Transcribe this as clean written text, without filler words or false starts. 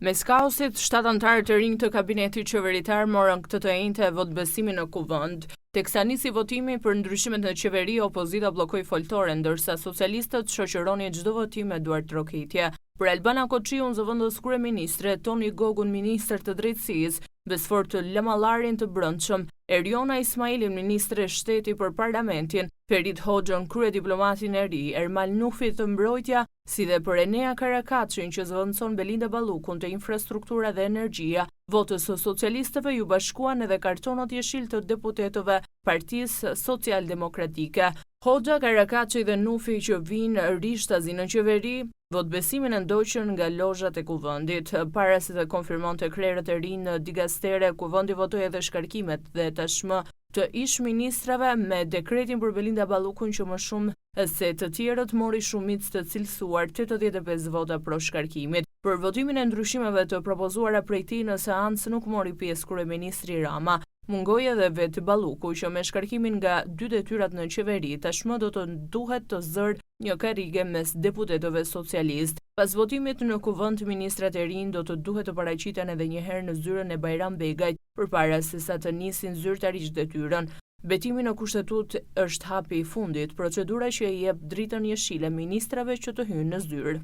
Mes kaosit, 7 anëtarë të rinj të kabinetit qeveritar morën këtë të njëjtë votbesimin në kuvend. Teksa nisi votimi për ndryshimet në qeveri, opozita bllokoi foltore, ndërsa socialistët shoqëronin çdo votim me duar trokitje. Për Albana Koçiun, zëvendës kryeministre, Toni Gogun, ministër të drejtësisë, Besfort Lamallarin të brendshëm, Eriona Ismailin, ministre shteti për parlamentin, Ferit Hoxhën, kryediplomatin e ri, Ermal Nufi të mbrojtja, si dhe për Enea Karakaçin që zëvendëson Belinda Ballukun të infrastruktura dhe energjia. Votës së socialistëve ju bashkuan edhe kartonat jeshil të deputetëve Partisë Social-Demokratike. Hoxha, Karakaçi dhe Nufi që vinë rishtazi në qeveri, votbesimin e ndoqën nga lozhat e kuvendit. Para se të konfirmonte krerët e rinj në digastere, kuvendi votoi edhe shkarkimet dhe tashmë të ish ministrave me dekretin për Belinda Ballukun që më shumë se të tjerët mori shumicë të cilësuar 85 vota pro shkarkimit. Për votimin e ndryshimeve të propozuara prej tij në seancë nuk mori pjesë kryeministri Rama. Mungoi edhe vetë Balluku që me shkarkimin nga 2 detyrat në qeveri tashmë do të duhet të zërë një karrige mes deputetëve socialist. Pas votimit në kuvend, ministrat e rinj do të duhet të paraqiten edhe një herë në zyrën e Bajram Begajt përpara se sa të nisin zyrtarisht detyrën. Betimi në kushtetutë është hapi i fundit, procedura që i jep dritën jeshile ministrave që të hyjnë në zyrë.